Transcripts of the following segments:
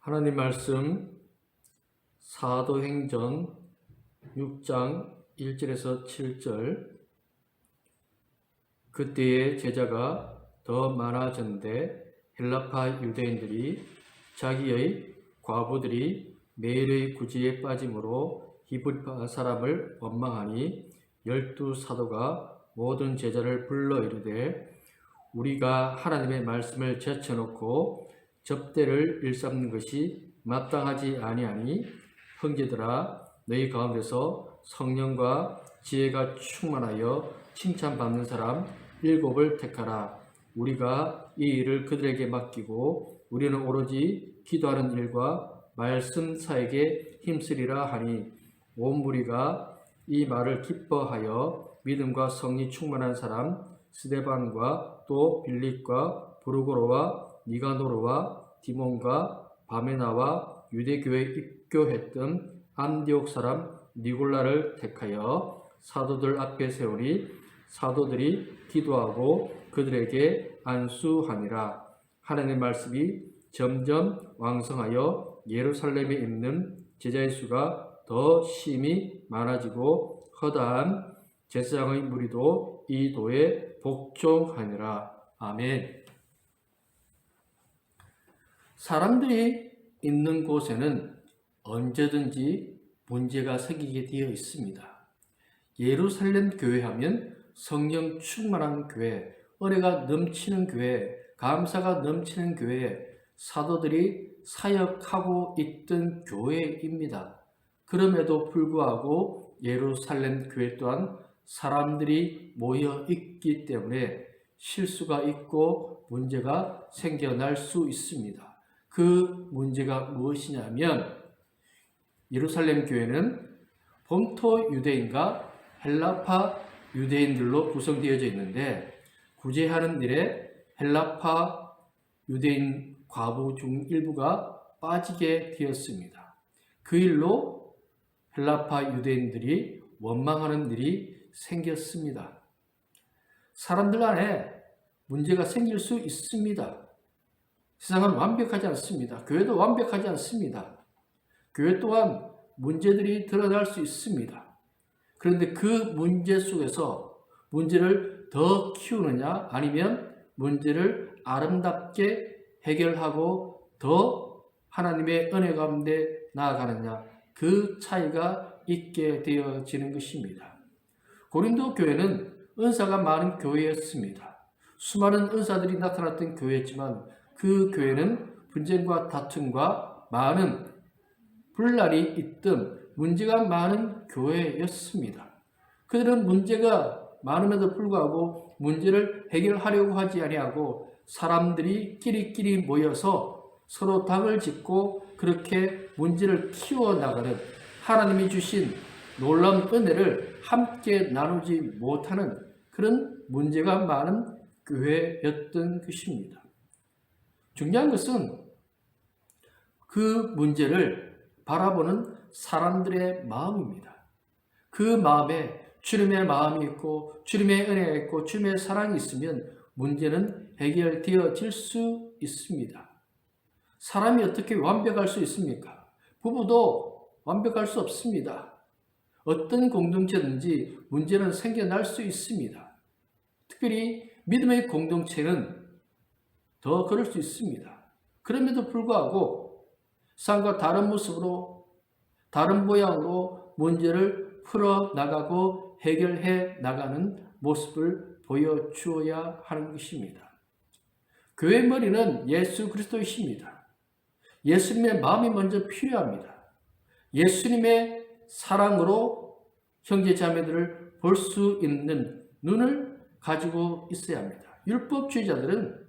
하나님 말씀 사도행전 6장 1절에서 7절. 그때의 제자가 더 많아졌는데 헬라파 유대인들이 자기의 과부들이 매일의 구제에 빠짐으로 히브리파 사람을 원망하니 12사도가 모든 제자를 불러 이르되 우리가 하나님의 말씀을 제쳐놓고 접대를 일삼는 것이 마땅하지 아니하니 형제들아 너희 가운데서 성령과 지혜가 충만하여 칭찬받는 사람 7을 택하라. 우리가 이 일을 그들에게 맡기고 우리는 오로지 기도하는 일과 말씀 사에게 힘쓰리라 하니 온 무리가 이 말을 기뻐하여 믿음과 성리 충만한 사람 스데반과 또 빌립과 브루고로와 니가노르와 디몬과 바메나와 유대교에 입교했던 안디옥 사람 니골라를 택하여 사도들 앞에 세우니 사도들이 기도하고 그들에게 안수하니라. 하나님의 말씀이 점점 왕성하여 예루살렘에 있는 제자의 수가 더 심히 많아지고 허다한 제사장의 무리도 이 도에 복종하니라. 아멘. 사람들이 있는 곳에는 언제든지 문제가 생기게 되어 있습니다. 예루살렘 교회 하면 성령 충만한 교회, 은혜가 넘치는 교회, 감사가 넘치는 교회, 사도들이 사역하고 있던 교회입니다. 그럼에도 불구하고 예루살렘 교회 또한 사람들이 모여 있기 때문에 실수가 있고 문제가 생겨날 수 있습니다. 그 문제가 무엇이냐면 예루살렘 교회는 본토 유대인과 헬라파 유대인들로 구성되어져 있는데 구제하는 일에 헬라파 유대인 과부 중 일부가 빠지게 되었습니다. 그 일로 헬라파 유대인들이 원망하는 일이 생겼습니다. 사람들 안에 문제가 생길 수 있습니다. 세상은 완벽하지 않습니다. 교회도 완벽하지 않습니다. 교회 또한 문제들이 드러날 수 있습니다. 그런데 그 문제 속에서 문제를 더 키우느냐 아니면 문제를 아름답게 해결하고 더 하나님의 은혜 가운데 나아가느냐 그 차이가 있게 되어지는 것입니다. 고린도 교회는 은사가 많은 교회였습니다. 수많은 은사들이 나타났던 교회였지만 그 교회는 분쟁과 다툼과 많은 분란이 있던 문제가 많은 교회였습니다. 그들은 문제가 많음에도 불구하고 문제를 해결하려고 하지 아니하고 사람들이 끼리끼리 모여서 서로 당을 짓고 그렇게 문제를 키워나가는 하나님이 주신 놀라운 은혜를 함께 나누지 못하는 그런 문제가 많은 교회였던 것입니다. 중요한 것은 그 문제를 바라보는 사람들의 마음입니다. 그 마음에 주님의 마음이 있고 주님의 은혜가 있고 주님의 사랑이 있으면 문제는 해결되어질 수 있습니다. 사람이 어떻게 완벽할 수 있습니까? 부부도 완벽할 수 없습니다. 어떤 공동체든지 문제는 생겨날 수 있습니다. 특별히 믿음의 공동체는 더 그럴 수 있습니다. 그럼에도 불구하고 세상과 다른 모습으로 다른 모양으로 문제를 풀어나가고 해결해 나가는 모습을 보여주어야 하는 것입니다. 교회의 머리는 예수 그리스도이십니다. 예수님의 마음이 먼저 필요합니다. 예수님의 사랑으로 형제 자매들을 볼 수 있는 눈을 가지고 있어야 합니다. 율법주의자들은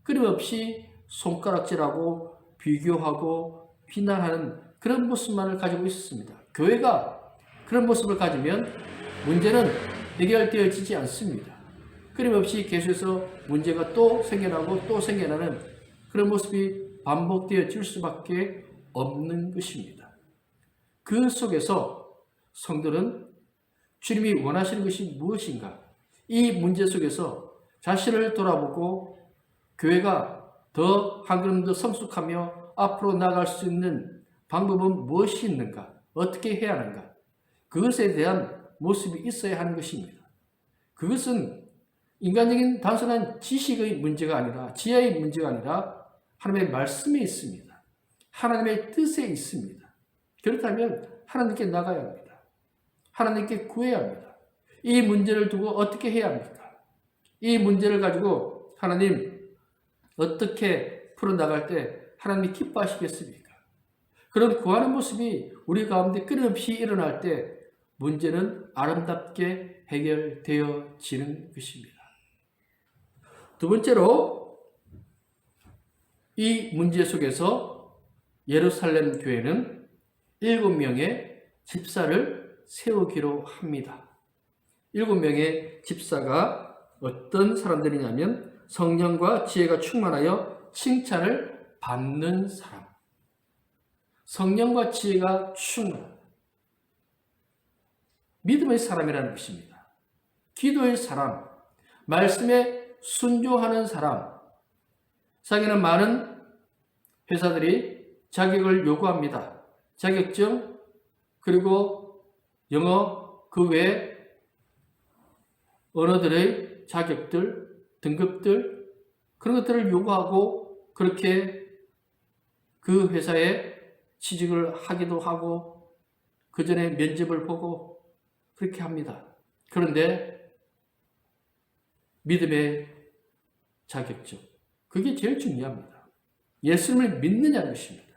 끊임없이 손가락질하고 비교하고 비난하는 그런 모습만을 가지고 있었습니다. 교회가 그런 모습을 가지면 문제는 해결되어지지 않습니다. 끊임없이 계속해서 문제가 또 생겨나고 또 생겨나는 그런 모습이 반복되어질 수밖에 없는 것입니다. 그 속에서 성도는 주님이 원하시는 것이 무엇인가? 이 문제 속에서 자신을 돌아보고 교회가 더 한 걸음 더 성숙하며 앞으로 나갈 수 있는 방법은 무엇이 있는가? 어떻게 해야 하는가? 그것에 대한 모습이 있어야 하는 것입니다. 그것은 인간적인 단순한 지식의 문제가 아니라, 지혜의 문제가 아니라 하나님의 말씀에 있습니다. 하나님의 뜻에 있습니다. 그렇다면 하나님께 나가야 합니다. 하나님께 구해야 합니다. 이 문제를 두고 어떻게 해야 합니까? 이 문제를 가지고 하나님 어떻게 풀어나갈 때 하나님이 기뻐하시겠습니까? 그런 구하는 모습이 우리 가운데 끊임없이 일어날 때 문제는 아름답게 해결되어지는 것입니다. 두 번째로 이 문제 속에서 예루살렘 교회는 7명의 집사를 세우기로 합니다. 7명의 집사가 어떤 사람들이냐면 성령과 지혜가 충만하여 칭찬을 받는 사람. 성령과 지혜가 충만한 믿음의 사람이라는 것입니다. 기도의 사람, 말씀에 순종하는 사람. 세상에는 많은 회사들이 자격을 요구합니다. 자격증, 그리고 영어, 그 외에 언어들의 자격들, 등급들, 그런 것들을 요구하고 그렇게 그 회사에 취직을 하기도 하고 그 전에 면접을 보고 그렇게 합니다. 그런데 믿음의 자격증, 그게 제일 중요합니다. 예수님을 믿느냐는 것입니다.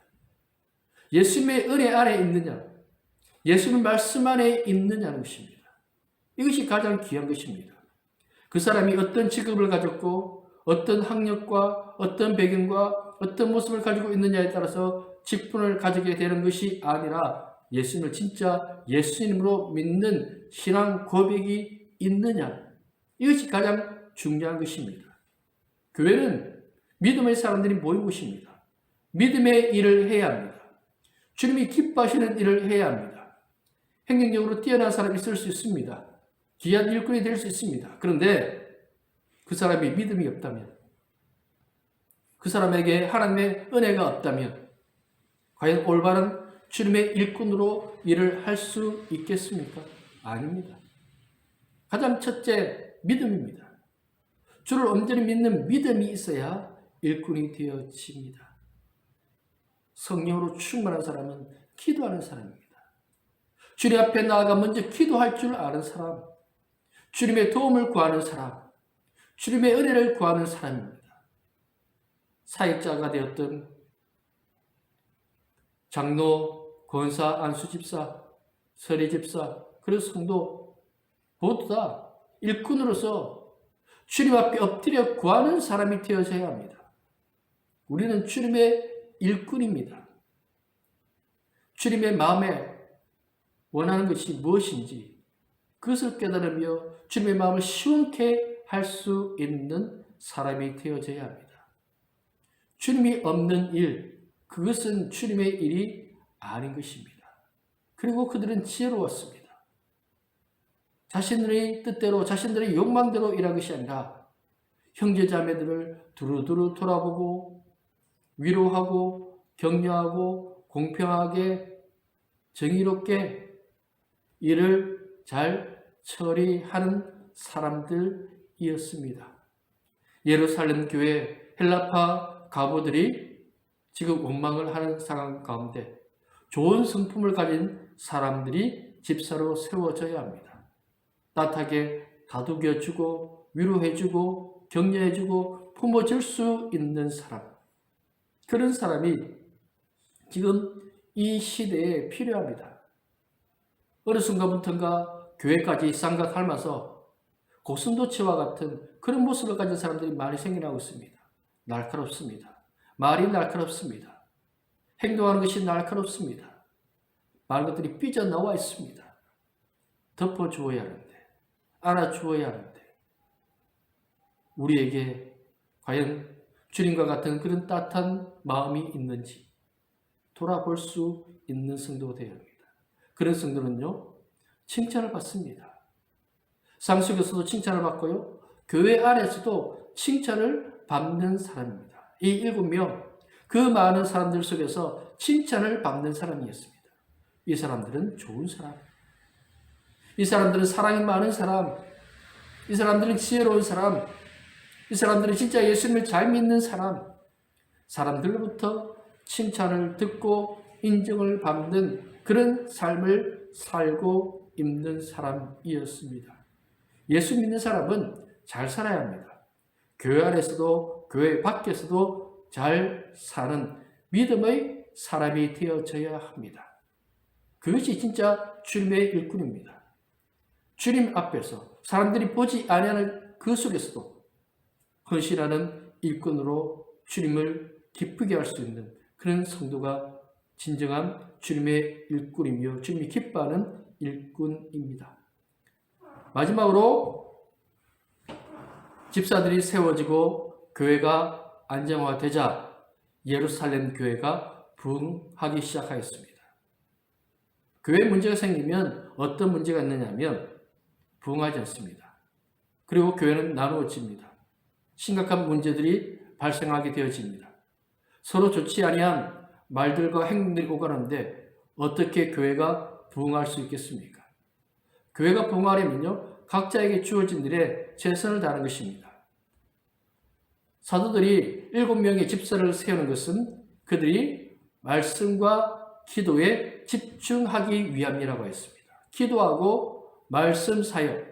예수님의 은혜 안에 있느냐, 예수님 말씀 안에 있느냐는 것입니다. 이것이 가장 귀한 것입니다. 그 사람이 어떤 직업을 가졌고 어떤 학력과 어떤 배경과 어떤 모습을 가지고 있느냐에 따라서 직분을 가지게 되는 것이 아니라 예수님을 진짜 예수님으로 믿는 신앙 고백이 있느냐, 이것이 가장 중요한 것입니다. 교회는 믿음의 사람들이 모인 곳입니다. 믿음의 일을 해야 합니다. 주님이 기뻐하시는 일을 해야 합니다. 행정적으로 뛰어난 사람이 있을 수 있습니다. 귀한 일꾼이 될 수 있습니다. 그런데 그 사람이 믿음이 없다면, 그 사람에게 하나님의 은혜가 없다면 과연 올바른 주님의 일꾼으로 일을 할 수 있겠습니까? 아닙니다. 가장 첫째, 믿음입니다. 주를 온전히 믿는 믿음이 있어야 일꾼이 되어집니다. 성령으로 충만한 사람은 기도하는 사람입니다. 주님 앞에 나아가 먼저 기도할 줄 아는 사람, 주님의 도움을 구하는 사람, 주님의 은혜를 구하는 사람입니다. 사역자가 되었던 장로, 권사, 안수집사, 서리집사, 그리고 성도 모두 다 일꾼으로서 주님 앞에 엎드려 구하는 사람이 되어져야 합니다. 우리는 주님의 일꾼입니다. 주님의 마음에 원하는 것이 무엇인지 그것을 깨달으며 주님의 마음을 시원케 할 수 있는 사람이 되어져야 합니다. 주님이 없는 일, 그것은 주님의 일이 아닌 것입니다. 그리고 그들은 지혜로웠습니다. 자신들의 뜻대로, 자신들의 욕망대로 일한 것이 아니라 형제자매들을 두루두루 돌아보고 위로하고 격려하고 공평하게 정의롭게 일을 잘 처리하는 사람들이었습니다. 예루살렘 교회 헬라파 가부들이 지금 원망을 하는 상황 가운데 좋은 성품을 가진 사람들이 집사로 세워져야 합니다. 따뜻하게 다독여주고 위로해주고 격려해주고 품어줄 수 있는 사람, 그런 사람이 지금 이 시대에 필요합니다. 어느 순간부터인가 교회까지 쌍각 닮아서 고슴도치와 같은 그런 모습을 가진 사람들이 많이 생겨나고 있습니다. 날카롭습니다. 말이 날카롭습니다. 행동하는 것이 날카롭습니다. 많은 것들이 삐져나와 있습니다. 덮어주어야 하는데, 안아주어야 하는데, 우리에게 과연 주님과 같은 그런 따뜻한 마음이 있는지 돌아볼 수 있는 성도가 되어야 합니다. 그런 성도는요, 칭찬을 받습니다. 삶 속에서도 칭찬을 받고요, 교회 안에서도 칭찬을 받는 사람입니다. 이 7명, 그 많은 사람들 속에서 칭찬을 받는 사람이었습니다. 이 사람들은 좋은 사람, 이 사람들은 사랑이 많은 사람, 이 사람들은 지혜로운 사람, 이 사람들은 진짜 예수님을 잘 믿는 사람, 사람들로부터 칭찬을 듣고 인정을 받는 그런 삶을 살고 있는 사람이었습니다. 예수 믿는 사람은 잘 살아야 합니다. 교회 안에서도 교회 밖에서도 잘 사는 믿음의 사람이 되어져야 합니다. 그것이 진짜 주님의 일꾼입니다. 주님 앞에서 사람들이 보지 아니하는 그 속에서도 헌신하는 일꾼으로 주님을 기쁘게 할 수 있는 그런 성도가 진정한 주님의 일꾼이며 주님이 기뻐하는 일꾼입니다. 마지막으로 집사들이 세워지고 교회가 안정화되자 예루살렘 교회가 부흥하기 시작하였습니다. 교회에 문제가 생기면 어떤 문제가 있느냐면 부흥하지 않습니다. 그리고 교회는 나누어집니다. 심각한 문제들이 발생하게 되어집니다. 서로 좋지 아니한 말들과 행동들이 오가는데 어떻게 교회가 부흥할 수 있겠습니까? 교회가 부흥하려면요, 각자에게 주어진 일에 최선을 다하는 것입니다. 사도들이 7명의 집사를 세우는 것은 그들이 말씀과 기도에 집중하기 위함이라고 했습니다. 기도하고 말씀 사역,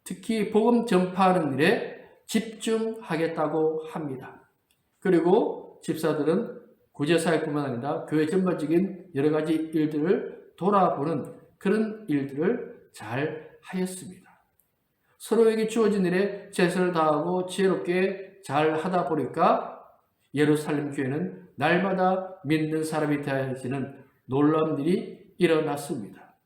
특히 복음 전파하는 일에 집중하겠다고 합니다. 그리고 집사들은 구제사역뿐만 아니라 교회 전반적인 여러 가지 일들을 돌아보는 그런 일들을 잘 하였습니다. 서로에게 주어진 일에 최선을 다하고 지혜롭게 잘 하다 보니까 예루살렘 교회는 날마다 믿는 사람이 되어지는 놀라운 일이 일어났습니다.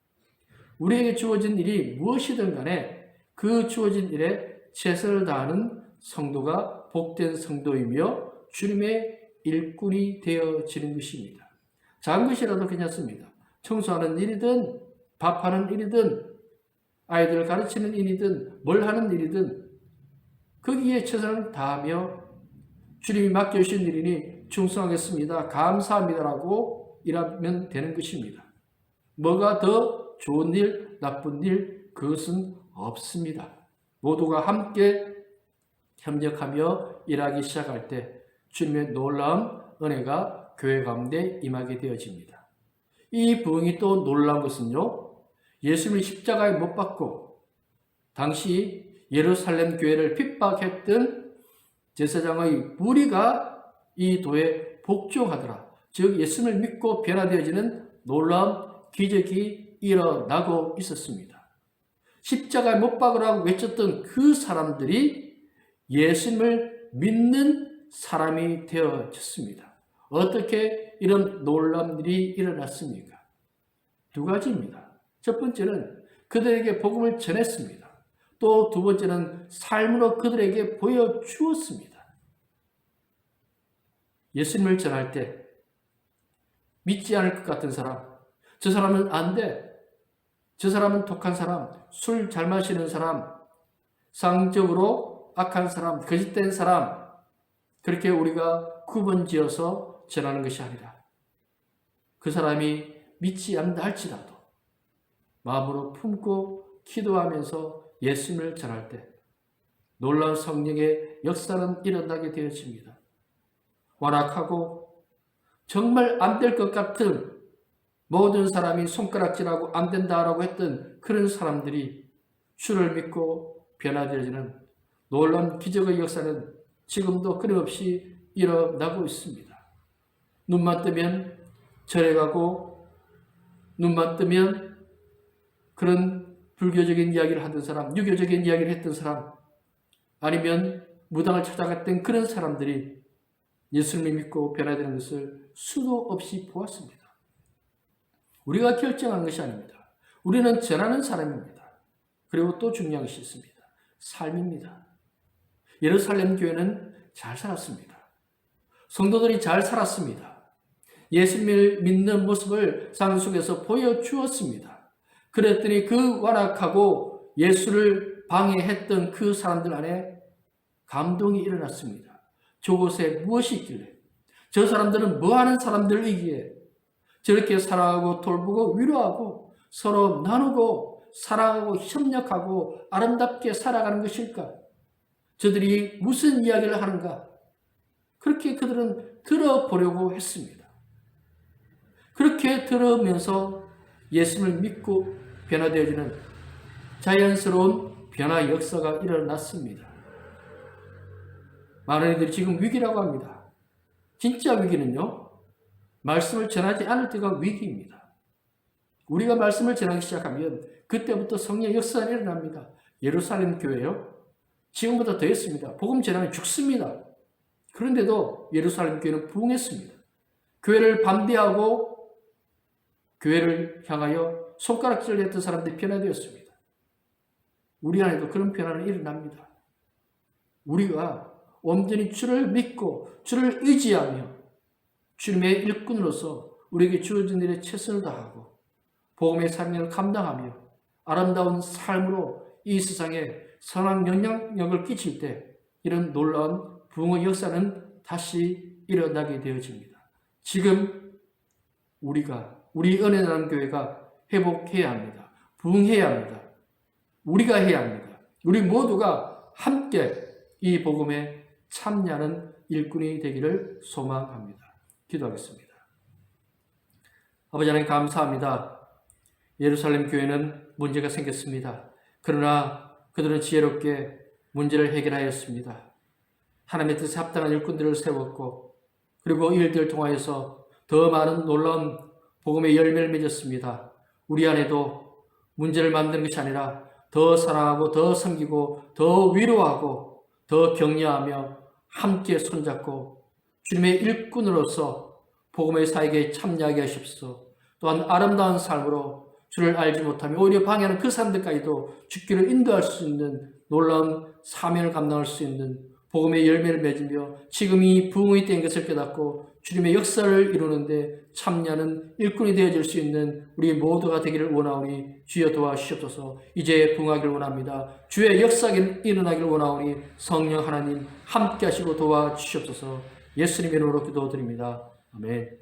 우리에게 주어진 일이 무엇이든 간에 그 주어진 일에 최선을 다하는 성도가 복된 성도이며 주님의 일꾼이 되어지는 것입니다. 작은 것이라도 괜찮습니다. 청소하는 일이든 밥하는 일이든 아이들을 가르치는 일이든 뭘 하는 일이든 거기에 최선을 다하며 주님이 맡겨주신 일이니 충성하겠습니다. 감사합니다라고 일하면 되는 것입니다. 뭐가 더 좋은 일, 나쁜 일, 그것은 없습니다. 모두가 함께 협력하며 일하기 시작할 때 주님의 놀라운 은혜가 교회 가운데 임하게 되어집니다. 이 부흥이 또 놀라운 것은요, 예수님이 십자가에 못 박고 당시 예루살렘 교회를 핍박했던 제사장의 무리가 이 도에 복종하더라. 즉 예수님을 믿고 변화되어지는 놀라운 기적이 일어나고 있었습니다. 십자가에 못 박으라고 외쳤던 그 사람들이 예수님을 믿는 사람이 되어졌습니다. 어떻게 이런 놀라운 일이 일어났습니까? 두 가지입니다. 첫 번째는 그들에게 복음을 전했습니다. 또 두 번째는 삶으로 그들에게 보여주었습니다. 예수님을 전할 때 믿지 않을 것 같은 사람, 저 사람은 안 돼, 저 사람은 독한 사람, 술 잘 마시는 사람, 상적으로 악한 사람, 거짓된 사람, 그렇게 우리가 구분지어서 전하는 것이 아니라 그 사람이 믿지 않는다 할지라도 마음으로 품고 기도하면서 예수님을 전할 때 놀라운 성령의 역사는 일어나게 되어집니다. 완악하고 정말 안 될 것 같은 모든 사람이 손가락질하고 안 된다라고 했던 그런 사람들이 주를 믿고 변화되어지는 놀라운 기적의 역사는 지금도 끊임없이 일어나고 있습니다. 눈만 뜨면 절에 가고 눈만 뜨면 그런 불교적인 이야기를 하던 사람, 유교적인 이야기를 했던 사람, 아니면 무당을 찾아갔던 그런 사람들이 예수님을 믿고 변화되는 것을 수도 없이 보았습니다. 우리가 결정한 것이 아닙니다. 우리는 전하는 사람입니다. 그리고 또 중요한 것이 있습니다. 삶입니다. 예루살렘 교회는 잘 살았습니다. 성도들이 잘 살았습니다. 예수님을 믿는 모습을 삶 속에서 보여주었습니다. 그랬더니 그 완악하고 예수를 방해했던 그 사람들 안에 감동이 일어났습니다. 저곳에 무엇이 있길래, 저 사람들은 뭐하는 사람들이기에 저렇게 사랑하고 돌보고 위로하고 서로 나누고 사랑하고 협력하고 아름답게 살아가는 것일까? 저들이 무슨 이야기를 하는가? 그렇게 그들은 들어보려고 했습니다. 그렇게 들으면서 예수를 믿고 변화되어지는 자연스러운 변화 역사가 일어났습니다. 많은 이들이 지금 위기라고 합니다. 진짜 위기는요, 말씀을 전하지 않을 때가 위기입니다. 우리가 말씀을 전하기 시작하면 그때부터 성령의 역사가 일어납니다. 예루살렘 교회요, 지금보다 더 했습니다. 복음 전하면 죽습니다. 그런데도 예루살렘 교회는 부흥했습니다. 교회를 반대하고 교회를 향하여 손가락질을 했던 사람들이 변화되었습니다. 우리 안에도 그런 변화는 일어납니다. 우리가 온전히 주를 믿고 주를 의지하며 주님의 일꾼으로서 우리에게 주어진 일에 최선을 다하고 복음의 사명을 감당하며 아름다운 삶으로 이 세상에 선한 영향력을 끼칠 때 이런 놀라운 부흥의 역사는 다시 일어나게 되어집니다. 지금 우리 은혜나는 교회가 회복해야 합니다. 부흥해야 합니다. 우리가 해야 합니다. 우리 모두가 함께 이 복음에 참여하는 일꾼이 되기를 소망합니다. 기도하겠습니다. 아버지 하나님 감사합니다. 예루살렘 교회는 문제가 생겼습니다. 그러나 그들은 지혜롭게 문제를 해결하였습니다. 하나님의 뜻에 합당한 일꾼들을 세웠고 그리고 이 일들을 통하여서 더 많은 놀라운 복음의 열매를 맺었습니다. 우리 안에도 문제를 만드는 것이 아니라 더 사랑하고 더 섬기고 더 위로하고 더 격려하며 함께 손잡고 주님의 일꾼으로서 복음의 사역에 참여하게 하십시오. 또한 아름다운 삶으로 주를 알지 못하며 오히려 방해하는 그 사람들까지도 주께로 인도할 수 있는 놀라운 사명을 감당할 수 있는 복음의 열매를 맺으며 지금 이 부흥이 된 것을 깨닫고 주님의 역사를 이루는데 참여하는 일꾼이 되어질 수 있는 우리 모두가 되기를 원하오니 주여 도와주시옵소서. 이제 부흥하기를 원합니다. 주의 역사가 일어나기를 원하오니 성령 하나님 함께 하시고 도와주시옵소서. 예수님의 이름으로 기도드립니다. 아멘.